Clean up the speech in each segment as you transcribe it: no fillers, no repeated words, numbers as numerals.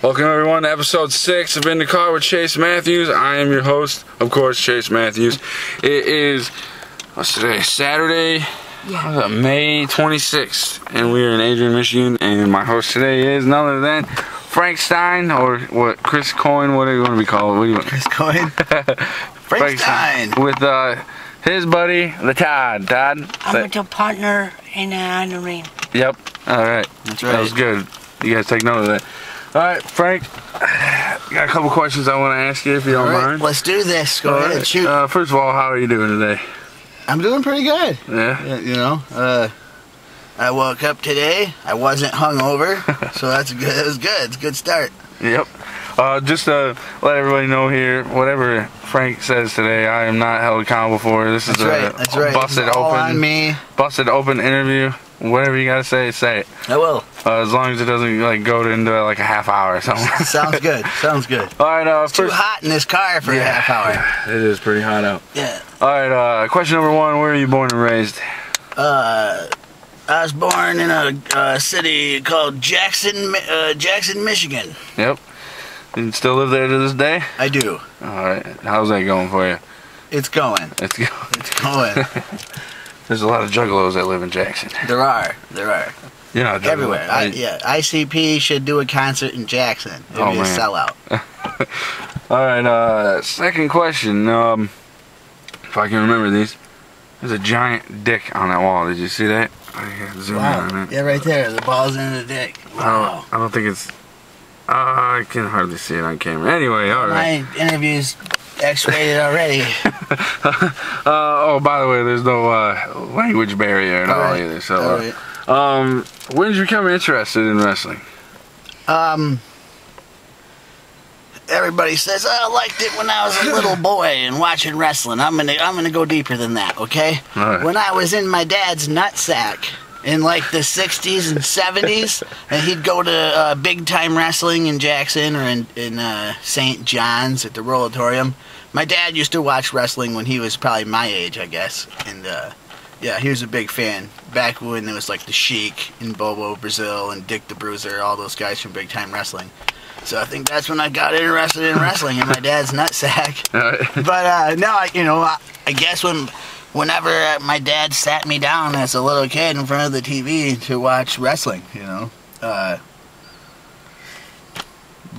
Welcome everyone to episode 6 of In the Car with Chase Matthews. I am your host, of course, Chase Matthews. It is, what's today, Saturday, May 26th, and we are in Adrian, Michigan, and my host today is none other than Frank Stein, or what, Chris Coyne, what are you going to be called? What do you want? Chris Coyne? Frank Stein. With his buddy, the Todd. Todd? I'm with a partner in the ring. Yep, alright. That's right. That was good. You guys take note of that. Alright, Frank, got a couple questions I want to ask you if you don't mind. Let's do this. Go ahead, shoot. First of all, how are you doing today? I'm doing pretty good. Yeah? You know, I woke up today. I wasn't hungover, so that's good. It was good. It's a good start. Yep. Just to let everybody know here, whatever Frank says today, I am not held accountable for. This is That's right. busted all open, on me. Busted open interview. Whatever you gotta say, say it. I will. As long as it doesn't like go into like a half hour or something. Sounds good. Sounds good. All right. It's too hot in this car for a half hour. It is pretty hot out. Yeah. All right. Question number 1: where are you born and raised? I was born in a city called Jackson, Michigan. Yep. You still live there to this day? I do. All right. How's that going for you? It's going. It's going. It's going. There's a lot of juggalos that live in Jackson. There are. You're not everywhere. ICP should do a concert in Jackson. It'd be a sellout. Alright, second question. If I can remember these. There's a giant dick on that wall. Did you see that? Zoom in on it. Yeah, right there. The ball's in the dick. Wow. I don't think it's... I can hardly see it on camera. Anyway, alright. My interview's X-rated already. Oh, by the way, there's no language barrier at all either. So, when did you become interested in wrestling? Everybody says I liked it when I was a little boy and watching wrestling. I'm gonna go deeper than that. Okay. Right. When I was in my dad's nutsack in like the 60s and 70s, and he'd go to big time wrestling in Jackson or in St. John's at the Rollatorium. My dad used to watch wrestling when he was probably my age, I guess, and yeah, he was a big fan back when it was like the Sheik and Bobo Brazil and Dick the Bruiser, all those guys from big time wrestling. So I think that's when I got interested in wrestling in my dad's nutsack. But no, I guess whenever my dad sat me down as a little kid in front of the TV to watch wrestling,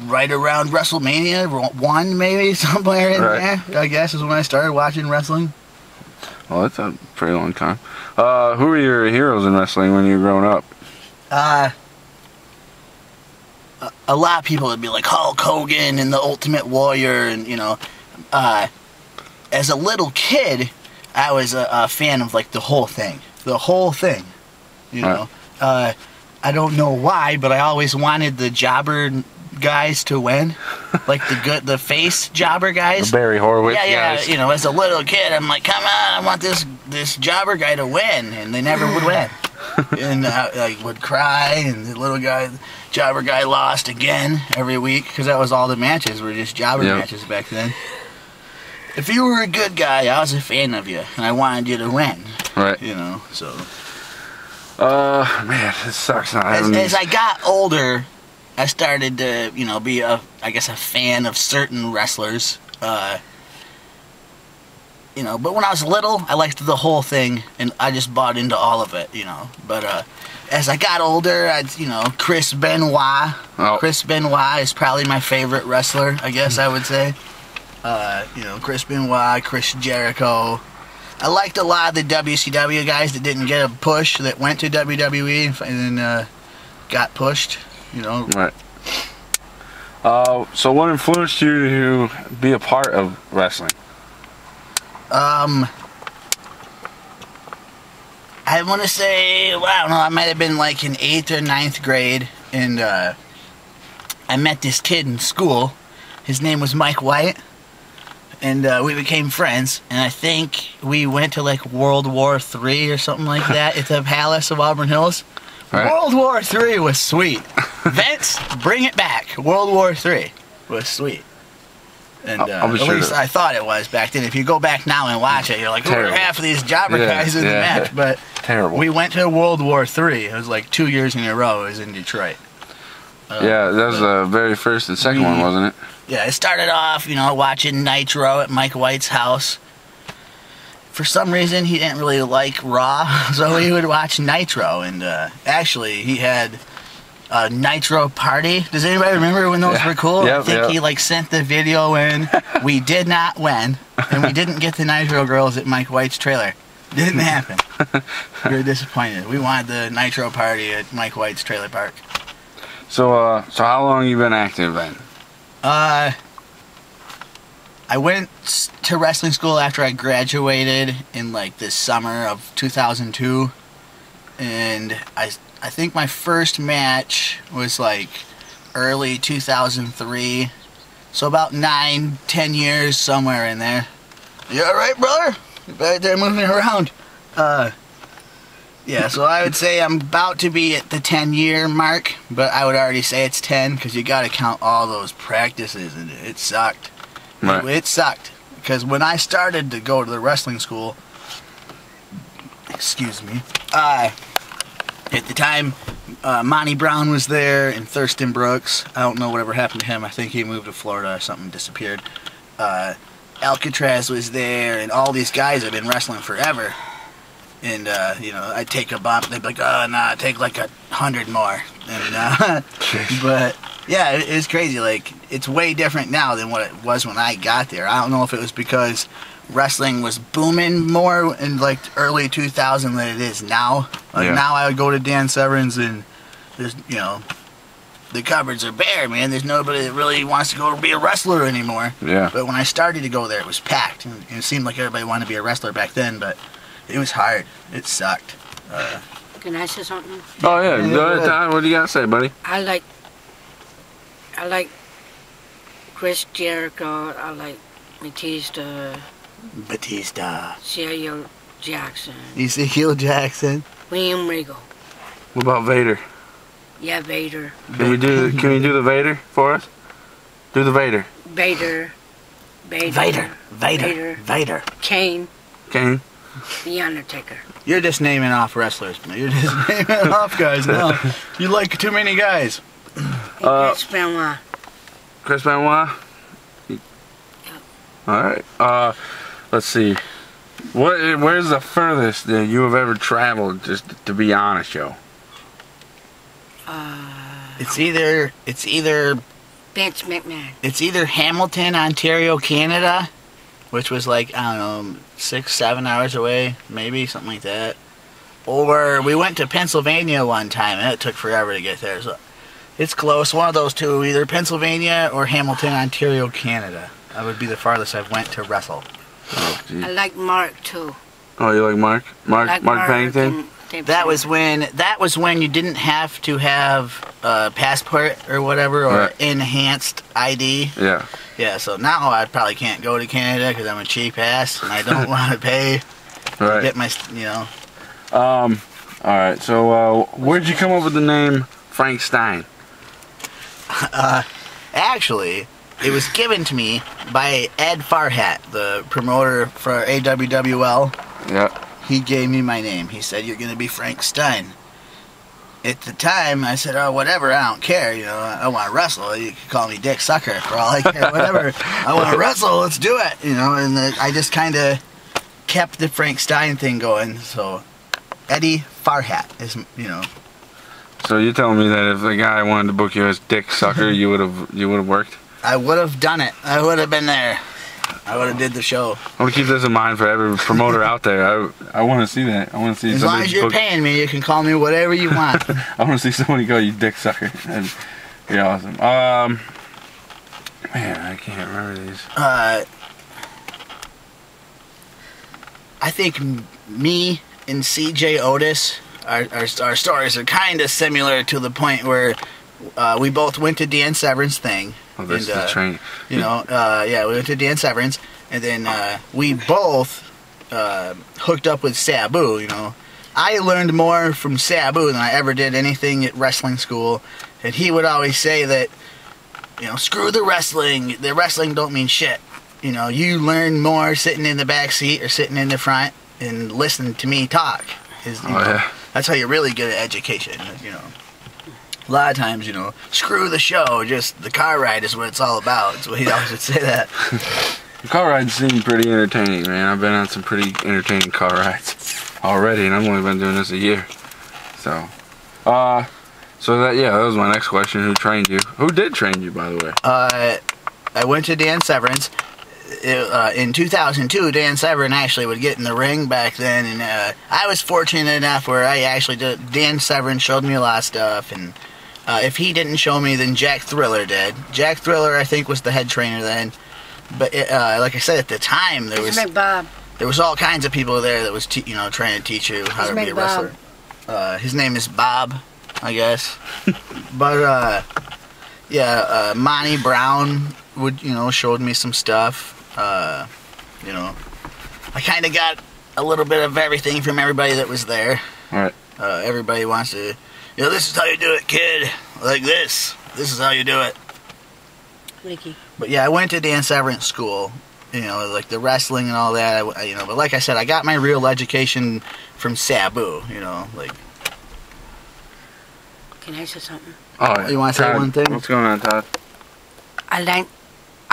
right around WrestleMania 1, maybe, somewhere in there, I guess, is when I started watching wrestling. Well, that's a pretty long time. Who were your heroes in wrestling when you were growing up? A lot of people would be like Hulk Hogan and the Ultimate Warrior, and as a little kid, I was a fan of like the whole thing, you know. I don't know why, but I always wanted the jobber guys to win, like the face jobber guys, the Barry Horowitz guys. You know, as a little kid, I'm like, come on, I want this jobber guy to win, and they never would win. And I would cry, and the little jobber guy lost again every week, because that was all the matches were just jobber matches back then. If you were a good guy, I was a fan of you, and I wanted you to win. Right. You know, so. Man, this sucks. As I got older, I started to, be I guess a fan of certain wrestlers. But when I was little, I liked the whole thing, and I just bought into all of it, But as I got older, Chris Benoit. Oh. Chris Benoit is probably my favorite wrestler, I guess I would say. Chris Benoit, Chris Jericho. I liked a lot of the WCW guys that didn't get a push, that went to WWE and then got pushed, Right. So what influenced you to be a part of wrestling? I want to say, I don't know, I might have been like in 8th or 9th grade, and I met this kid in school. His name was Mike White, and we became friends, and I think we went to like World War III or something like that at the Palace of Auburn Hills. Right. World War III was sweet. Vince, bring it back. World War III was sweet. And at least I thought it was back then. If you go back now and watch it, you're like, who are half of these jobber guys in the match? But terrible. We went to World War III. It was like 2 years in a row. It was in Detroit. Yeah, that was the very first and second one, wasn't it? Yeah, it started off, watching Nitro at Mike White's house. For some reason, he didn't really like Raw, so he would watch Nitro. And actually, he had a Nitro party. Does anybody remember when those were cool? Yep, I think he sent the video in. We did not win, and we didn't get the Nitro girls at Mike White's trailer. Didn't happen. We were disappointed. We wanted the Nitro party at Mike White's trailer park. So how long you been active then? I went to wrestling school after I graduated in this summer of 2002, and I think my first match was early 2003, so about 9-10 years, somewhere in there. You alright, brother? You're back there moving around. Yeah, so I would say I'm about to be at the 10-year mark, but I would already say it's 10 because you got to count all those practices, and it sucked. Right. It sucked because when I started to go to the wrestling school, excuse me, at the time, Monty Brown was there and Thurston Brooks. I don't know whatever happened to him. I think he moved to Florida or something, disappeared. Alcatraz was there, and all these guys have been wrestling forever. And, I'd take a bump, they'd be like, oh, nah, take 100 more. And, but, yeah, it's crazy. It's way different now than what it was when I got there. I don't know if it was because wrestling was booming more in, early 2000 than it is now. Now I would go to Dan Severn's and there's, the cupboards are bare, man. There's nobody that really wants to go be a wrestler anymore. Yeah. But when I started to go there, it was packed. And it seemed like everybody wanted to be a wrestler back then, but it was hard. It sucked. Can I say something? Oh yeah, go ahead, Todd. What do you got to say, buddy? I like Chris Jericho. I like Batista. Ezekiel Jackson. Ezekiel Jackson. William Regal. What about Vader? Yeah, Vader. Can you do the Vader for us? Do the Vader. Vader. Kane. The Undertaker. You're just naming off wrestlers, man. You're just naming off guys now. You like too many guys. Chris Benoit. Chris Benoit? Yep. Alright. Let's see. Where's the furthest that you have ever traveled, just to be honest, Joe? It's either Vince McMahon. It's either Hamilton, Ontario, Canada, which was I don't know, 6-7 hours away, maybe, something like that. Or we went to Pennsylvania one time, and it took forever to get there. So it's close, one of those two, either Pennsylvania or Hamilton, Ontario, Canada. That would be the farthest I've went to wrestle. Oh, I like Mark, too. Oh, you like Mark? Mark Pennington? That was when you didn't have to have a passport or whatever, or enhanced ID. Yeah. Yeah, so now I probably can't go to Canada because I'm a cheap ass and I don't want to pay to get my, Alright, so where'd you come up with the name Frank Stein? Actually, it was given to me by Ed Farhat, the promoter for AWWL. Yeah. He gave me my name. He said, you're going to be Frank Stein. At the time, I said, oh, whatever, I don't care. I want to wrestle. You can call me Dick Sucker for all I care, whatever. I want to wrestle, let's do it. And I just kind of kept the Frank Stein thing going. So, Eddie Farhat is, So you're telling me that if the guy wanted to book you as Dick Sucker, you would have worked? I would have done it. I would have been there. I would have did the show. I want to keep this in mind for every promoter out there. I want to see that. I want to see. As long as you're paying me, you can call me whatever you want. I want to see somebody go, you Dick Sucker. That'd be awesome. Man, I can't remember these. I think me and CJ Otis, our stories are kind of similar to the point where we both went to Dan Severn's thing. Oh, this is the train. Yeah, we went to Dan Severn's, and then we both hooked up with Sabu. I learned more from Sabu than I ever did anything at wrestling school, and he would always say that, screw the wrestling. The wrestling don't mean shit. You learn more sitting in the back seat or sitting in the front and listening to me talk. That's how you really get an education. A lot of times, screw the show, just the car ride is what it's all about. So he always would say that. The car rides seem pretty entertaining, man. I've been on some pretty entertaining car rides already, and I've only been doing this a year. So, that was my next question. Who trained you? Who did train you, by the way? I went to Dan Severn's. In 2002, Dan Severn actually would get in the ring back then, and I was fortunate enough where I actually did. Dan Severn showed me a lot of stuff, and if he didn't show me, then Jack Thriller did. Jack Thriller, I think, was the head trainer then. But like I said, at the time there was all kinds of people there that was trying to teach you how to be a wrestler. His name is Bob, I guess. But Monty Brown would showed me some stuff. I kind of got a little bit of everything from everybody that was there. All right. Everybody wants to, this is how you do it, kid. Like this. This is how you do it. Ricky. But yeah, I went to Dan Severn's school. Like the wrestling and all that. But like I said, I got my real education from Sabu. Like. Can I say something? Oh, you want to say one thing? What's going on, Todd? I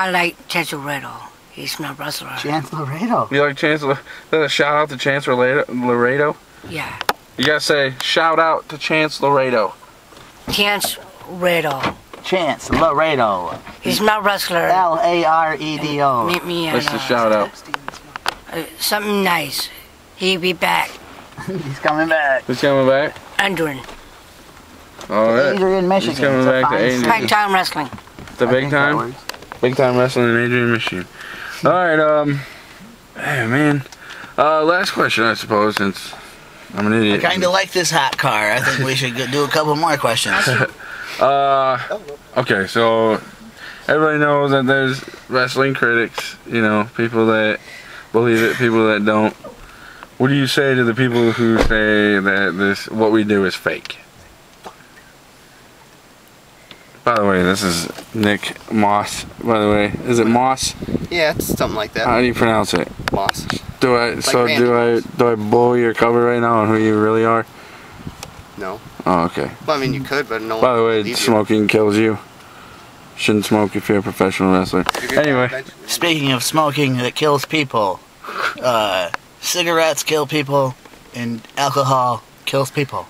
like Chance Laredo. He's my wrestler. Chance Laredo. You like Chance? A shout out to Chance Laredo. Yeah. You gotta say shout out to Chance Laredo. Chance Laredo. Chance Laredo. He's my wrestler. Laredo. Meet me at That's the shout out. Something nice. He'll be back. He's coming back. Who's coming back? Andrew. All right. Adrian, Michigan. He's coming back to Adrian. Big time wrestling. The big time? Big time wrestling in Adrian, Michigan. Alright, hey man. Last question, I suppose, since I'm an idiot. I kinda like this hot car. I think we should do a couple more questions. Okay, so everybody knows that there's wrestling critics, people that believe it, people that don't. What do you say to the people who say that what we do is fake? By the way, this is Nick Moss. By the way, is it Moss? Yeah, it's something like that. How do you pronounce it? Moss. Do I blow your cover right now on who you really are? No. Oh, okay. Well, I mean, you could, but no one. By the way, smoking kills you. Shouldn't smoke if you're a professional wrestler. Anyway. Speaking of smoking that kills people, cigarettes kill people, and alcohol kills people.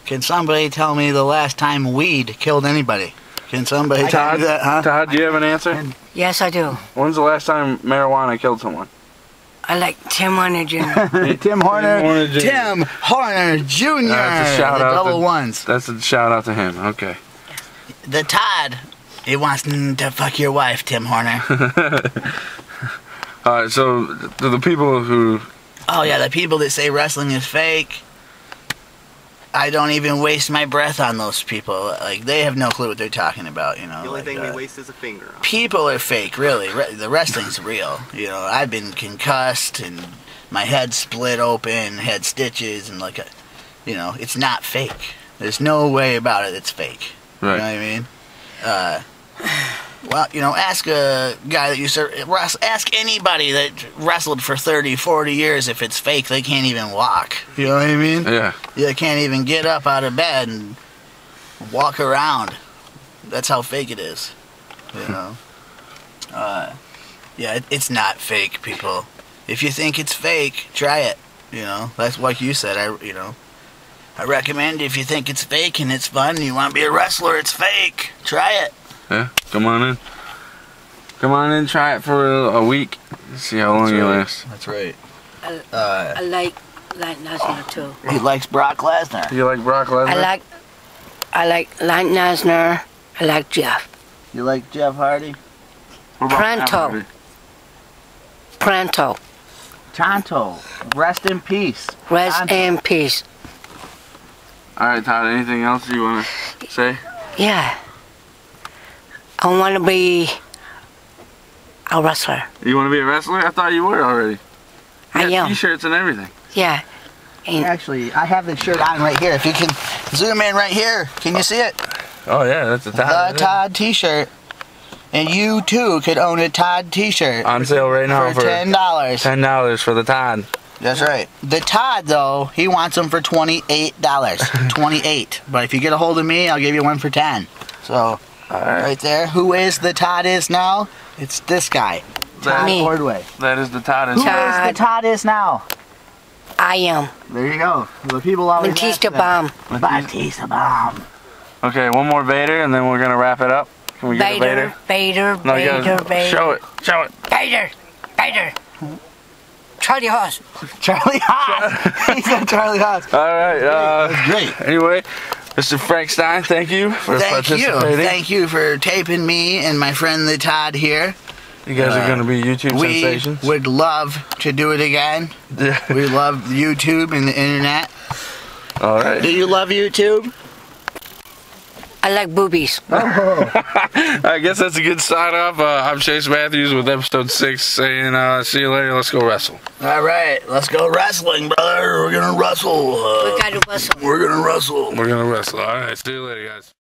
Can somebody tell me the last time weed killed anybody? Can somebody tell me that, huh? Todd, do you have an answer? Yes, I do. When's the last time marijuana killed someone? I like Tim Horner Jr. Tim Horner Jr. Tim Horner Jr. That's a shout out double ones. That's a shout out to him. Okay. The Todd, he wants to fuck your wife, Tim Horner. Alright, so the people who... Oh yeah, the people that say wrestling is fake, I don't even waste my breath on those people. Like, they have no clue what they're talking about, The only thing we waste is a finger. People are fake, really. The wrestling's real. I've been concussed and my head split open, had stitches, and it's not fake. There's no way about it it's fake. Right. You know what I mean? Well, ask a guy that ask anybody that wrestled for 30, 40 years if it's fake. They can't even walk. You know what I mean? Yeah. They can't even get up out of bed and walk around. That's how fake it is. It's not fake, people. If you think it's fake, try it. That's like you said. I recommend if you think it's fake and it's fun and you want to be a wrestler, it's fake. Try it. Yeah, come on in. Come on in, try it for a week. See how long you last. That's right. I like Lesnar too. He likes Brock Lesnar. You like Brock Lesnar? I like Lesnar. I like Jeff. You like Jeff Hardy? Pronto. Tonto. Rest in peace. Rest in peace. Alright, Todd, anything else you want to say? Yeah. I want to be a wrestler. You want to be a wrestler? I thought you were already. I am. T-shirts and everything. Yeah. And actually, I have the shirt on right here. If you can zoom in right here, can you see it? Oh yeah, that's a Todd. The Todd T-shirt. And you too could own a Todd T-shirt. On sale right now for $10. $10 for the Todd. That's right. The Todd, though, he wants them for $28. 28. But if you get a hold of me, I'll give you one for 10. So, right there. Who is the Todd is now? It's this guy. Todd Ordway. That is the Todd is. Who is the Todd is now? I am. There you go. The people always Batista ask that. Bomb. Batista Bomb. Okay, one more Vader, and then we're gonna wrap it up. Can we get a Vader? Vader, No, you Vader, gotta Vader. show it. Show it. Vader, Vader. Charlie Haas. Charlie Haas. He said Charlie Haas. All right. That's great. Anyway, Mr. Frank Stein, thank you for participating. Thank you for taping me and my friend the Todd here. You guys are going to be YouTube sensations. We would love to do it again. Yeah. We love YouTube and the internet. All right. Do you love YouTube? I like boobies. I guess that's a good sign off. I'm Chase Matthews with episode 6 saying, see you later. Let's go wrestle. All right. Let's go wrestling, brother. We're going to wrestle. We gotta wrestle. We're going to wrestle. We're going to wrestle. All right. See you later, guys.